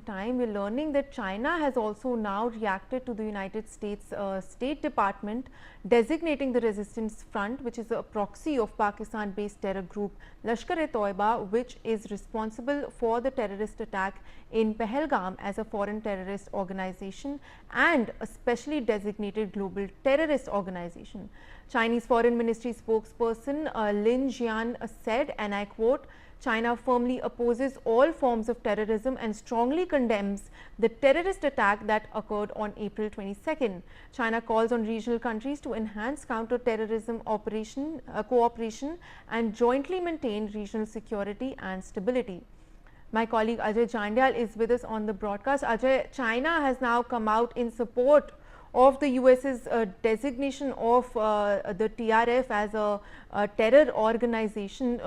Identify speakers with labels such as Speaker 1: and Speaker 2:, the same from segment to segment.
Speaker 1: time, we're learning that China has also now reacted to the United States State Department designating the Resistance Front, which is a proxy of Pakistan-based terror group Lashkar-e-Taiba, which is responsible for the terrorist attack in Pahalgam, as a foreign terrorist organization and a specially designated global terrorist organization. Chinese Foreign Ministry spokesperson Lin Jian said, and I quote, "China firmly opposes all forms of terrorism and strongly condemns the terrorist attack that occurred on April 22nd. China calls on regional countries to enhance counter-terrorism cooperation and jointly maintain regional security and stability." My colleague Ajay Jandyal is with us on the broadcast. Ajay, China has now come out in support of the US's designation of the TRF as a terror organization.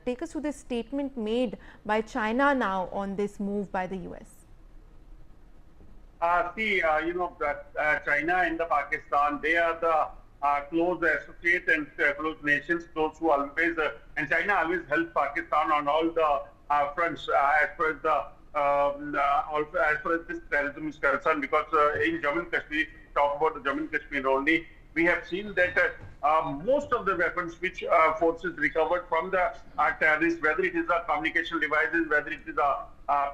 Speaker 1: Take us to this statement made by China now on this move by the US.
Speaker 2: China and the Pakistan, they are the close associates and close nations, close who always, and China always helps Pakistan on all the fronts as far as the also as far as this terrorism is concerned, because in Jammu Kashmir, talk about the Jammu Kashmir only, we have seen that most of the weapons which forces recovered from the terrorists, whether it is communication devices, whether it is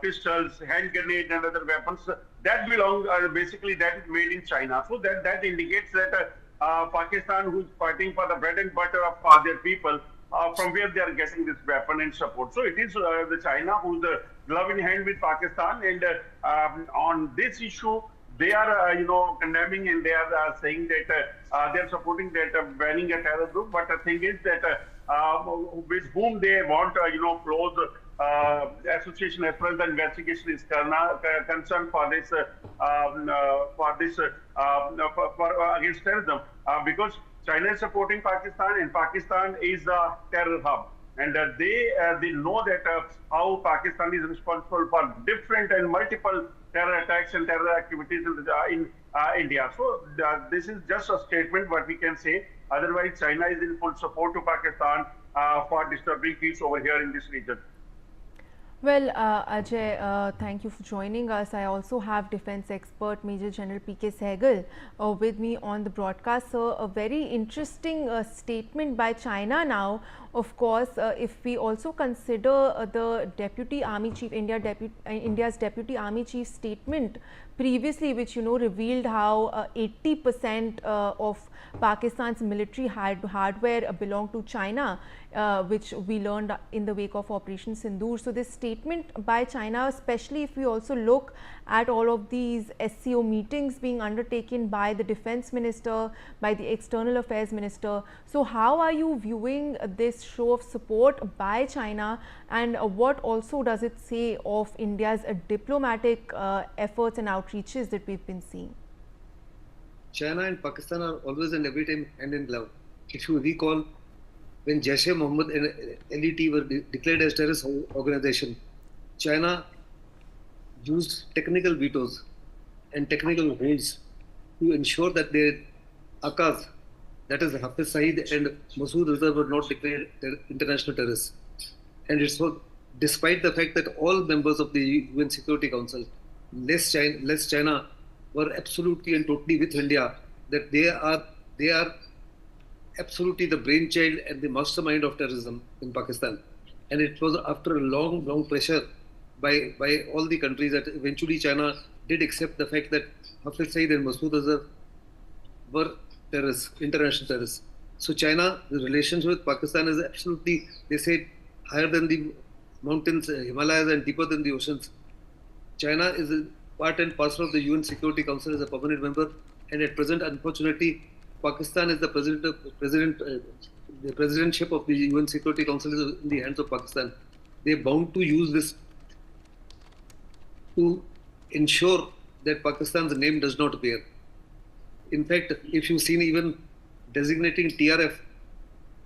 Speaker 2: pistols, hand grenades and other weapons, that belong basically that is made in China. So that indicates that Pakistan, who is fighting for the bread and butter of their people, from where they are getting this weapon and support. So it is the China who's the glove in hand with Pakistan, and on this issue, they are condemning, and they are saying that they are supporting that banning a terror group. But the thing is that with whom they want close association as far as the investigation is concerned for this against terrorism, because China is supporting Pakistan, and Pakistan is a terror hub, and they know that how Pakistan is responsible for different and multiple terror attacks and terror activities in India. So this is just a statement what we can say. Otherwise, China is in full support to Pakistan for disturbing peace over here in this region.
Speaker 1: Well, Ajay, thank you for joining us. I also have defense expert Major General P.K. Sehgal with me on the broadcast. So, a very interesting statement by China now. Of course, if we also consider the Deputy Army Chief, India's Deputy Army Chief statement previously, which revealed how 80% of Pakistan's military hardware belonged to China, which we learned in the wake of Operation Sindoor. So this statement by China, especially if we also look at all of these SCO meetings being undertaken by the defense minister, by the external affairs minister. So how are you viewing this show of support by China, and what also does it say of India's diplomatic efforts and outreaches that we've been seeing?
Speaker 3: China and Pakistan are always and every time hand in glove. If you recall, when Jaish-e-Mohammed and LET were declared as terrorist organization, China used technical vetoes and technical holds to ensure that their Akas, that is Hafiz Saeed and Masood Azhar, were not declared international terrorists. And it's so, despite the fact that all members of the UN Security Council, less China, were absolutely and totally with India, that they are absolutely the brainchild and the mastermind of terrorism in Pakistan. And it was after a long pressure by all the countries that eventually China did accept the fact that Hafiz Saeed and Masood Azhar were terrorists, international terrorists. So China, the relations with Pakistan is absolutely, they say, higher than the mountains, Himalayas, and deeper than the oceans. China is a part and parcel of the UN Security Council as a permanent member, and at present, unfortunately, Pakistan is the presidentship of the UN Security Council is in the hands of Pakistan. They are bound to use this to ensure that Pakistan's name does not appear. In fact, if you've seen even designating TRF,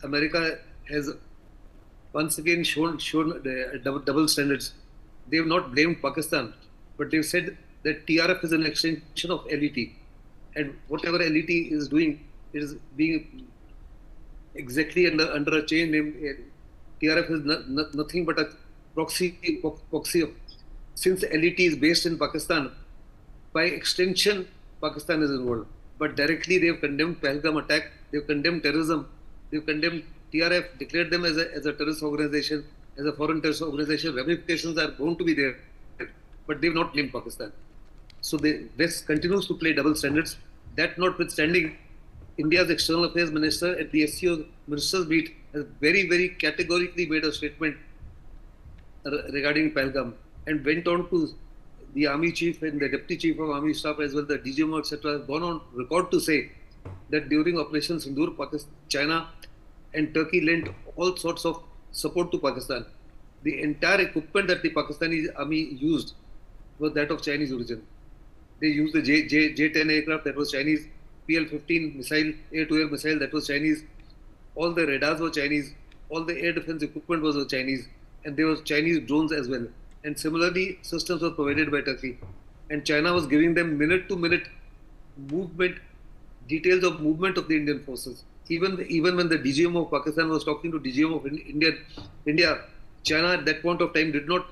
Speaker 3: America has once again shown double standards. They have not blamed Pakistan, but they've said that TRF is an extension of LET, and whatever LET is doing, it is being exactly under a chain name. TRF is nothing but a proxy since LET is based in Pakistan, by extension, Pakistan is involved. But directly, they have condemned Pahalgam attack, they have condemned terrorism, they have condemned TRF, declared them as a terrorist organization, as a foreign terrorist organization. Ramifications are going to be there, but they have not blamed Pakistan. So the West continues to play double standards. That notwithstanding, India's External Affairs Minister at the SCO Ministers Meet has very, very categorically made a statement regarding Pahalgam and went on to the Army Chief and the Deputy Chief of Army Staff as well, the DGMO, etc., have gone on record to say that during Operation Sindoor, Pakistan, China and Turkey lent all sorts of support to Pakistan. The entire equipment that the Pakistani army used was that of Chinese origin. They used the J-10 aircraft, that was Chinese, PL-15 missile, air-to-air missile, that was Chinese. All the radars were Chinese. All the air defense equipment was Chinese. And there was Chinese drones as well. And similarly, systems were provided by Turkey. And China was giving them minute-to-minute movement, details of movement of the Indian forces. Even when the DGMO of Pakistan was talking to DGMO of India, China at that point of time did not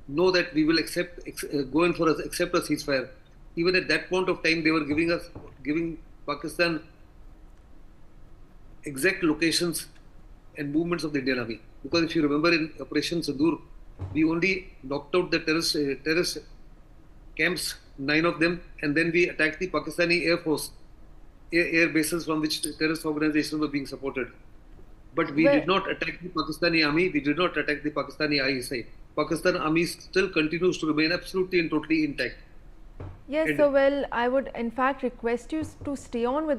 Speaker 3: know that we will accept a ceasefire. Even at that point of time, they were giving Pakistan exact locations and movements of the Indian army. Because if you remember in Operation Sindoor, we only knocked out the terrorist camps, 9 of them, and then we attacked the Pakistani Air Force, air bases from which the terrorist organizations were being supported. But we did not attack the Pakistani army, we did not attack the Pakistani ISI. Pakistan army still continues to remain absolutely and totally intact.
Speaker 1: Yes, so well, I would in fact request you to stay on with us.